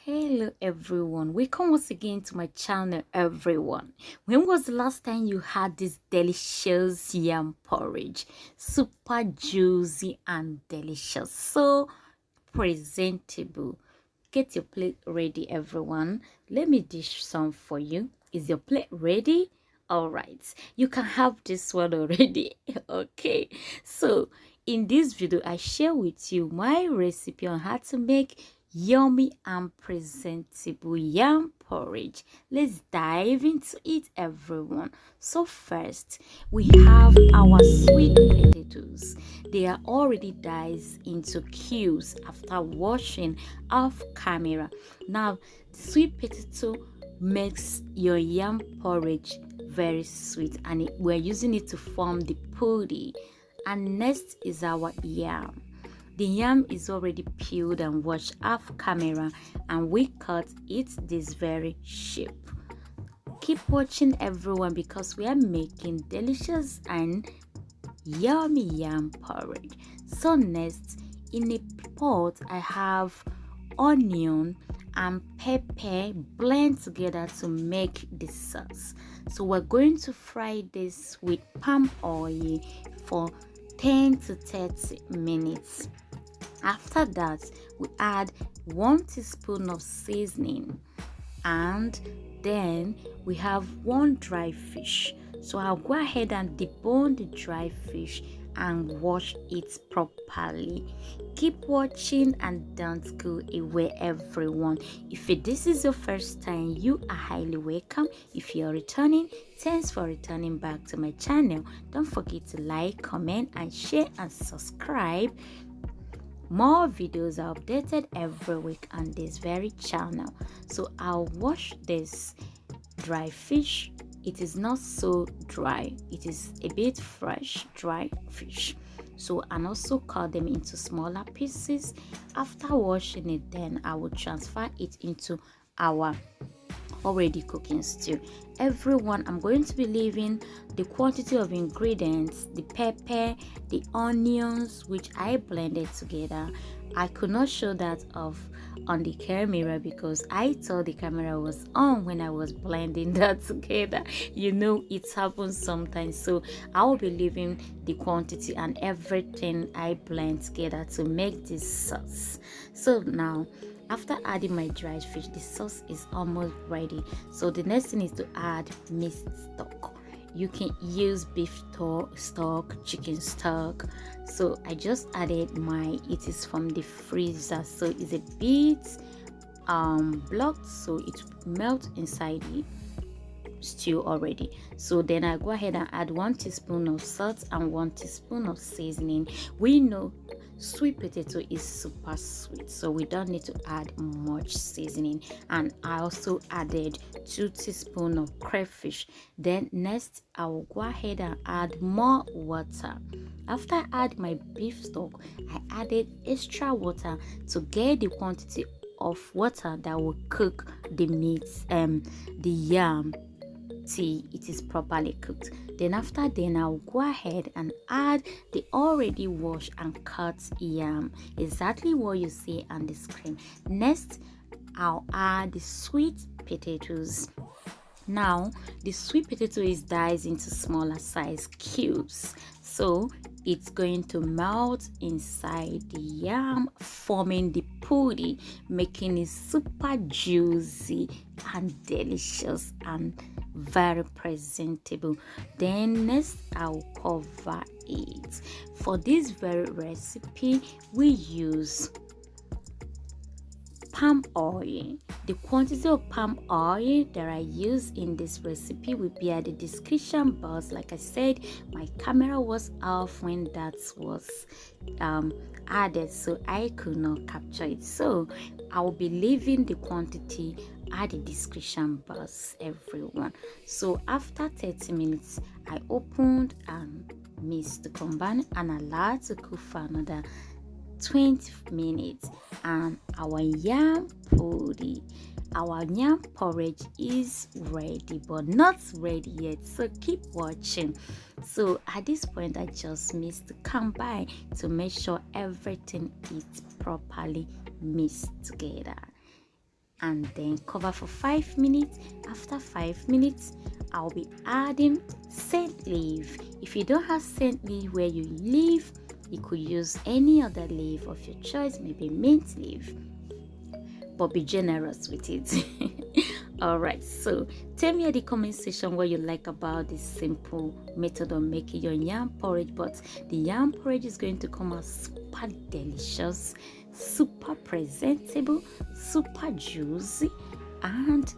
Hello everyone, welcome once again to my channel everyone. When was the last time you had this delicious yam porridge? Super juicy and delicious, so presentable. Get your plate ready everyone. Let me dish some for you. Is your plate ready? All right, you can have this one already. Okay, so in this video I share with you my recipe on how to make yummy and presentable yam porridge. Let's dive into it everyone. So first we have our sweet potatoes. They are already diced into cubes after washing off camera. Now the sweet potato makes your yam porridge very sweet, and we're using it to form the puri. And next is our yam. The yam is already peeled and washed off camera, and we cut it this very shape. Keep watching everyone because we are making delicious and yummy yam porridge. So next, in a pot I have onion and pepper blend together to make the sauce. So we're going to fry this with palm oil for 10 to 30 minutes. After that, we add 1 teaspoon of seasoning, and then we have 1 dry fish. So I'll go ahead and debone the dry fish and wash it properly. Keep watching and don't go away everyone. If this is your first time, you are highly welcome. If you're returning, thanks for returning back to my channel. Don't forget to like, comment and share and subscribe. More videos are updated every week on this very channel. So I'll wash this dry fish. It is not so dry, it is a bit fresh dry fish. So, and also cut them into smaller pieces. After washing it, then I will transfer it into our already cooking stew. Everyone, I'm going to be leaving the quantity of ingredients, the pepper, the onions, which I blended together. I could not show that off on the camera because I thought the camera was on when I was blending that together. You know, it happens sometimes. So I will be leaving the quantity and everything I blend together to make this sauce. So now, after adding my dried fish, the sauce is almost ready. So the next thing is to add minced stock. You can use beef stock, chicken stock. So I just added it is from the freezer, so it's a bit blocked, so it melts inside the stew already. So then I go ahead and add 1 teaspoon of salt and 1 teaspoon of seasoning. We know sweet potato is super sweet, so we don't need to add much seasoning. And I also added 2 teaspoons of crayfish. Then next I will go ahead and add more water. After I add my beef stock, I added extra water to get the quantity of water that will cook the meat, the yam, till it is properly cooked. Then after I'll go ahead and add the already washed and cut yam, exactly what you see on the screen. Next I'll add the sweet potatoes. Now the sweet potato is diced into smaller size cubes, so it's going to melt inside the yam, forming the puri, making it super juicy and delicious and very presentable. Then next I'll cover it. For this very recipe we use palm oil. The quantity of palm oil that I use in this recipe will be at the description box. Like I said, my camera was off when that was added, so I could not capture it. So I will be leaving the quantity at the description box everyone. So after 30 minutes I opened and mixed the combine and allowed to cook for another 20 minutes, and our yam porridge is ready, but not ready yet, so keep watching. So at this point I just mixed the combine to make sure everything is properly mixed together. and then cover for 5 minutes. After 5 minutes, I'll be adding scent leaf. If you don't have scent leaf where you live, you could use any other leaf of your choice, maybe mint leaf, but be generous with it. All right, so tell me in the comment section what you like about this simple method of making your yam porridge. But the yam porridge is going to come out super delicious, super presentable, super juicy, and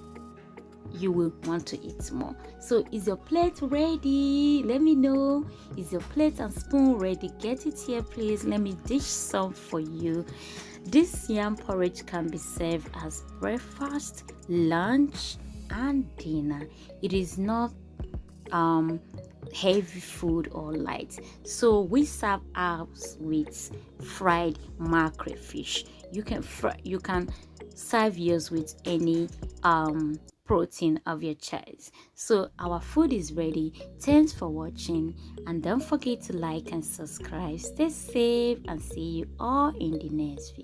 you will want to eat more. So is your plate ready? Let me know. Is your plate and spoon ready? Get it here, please. Let me dish some for you. This yam porridge can be served as breakfast, lunch, and dinner. It is not heavy food or light. So we serve ours with fried mackerel fish. You can serve yours with any protein of your choice. So our food is ready. Thanks for watching, and don't forget to like and subscribe. Stay safe and see you all in the next video.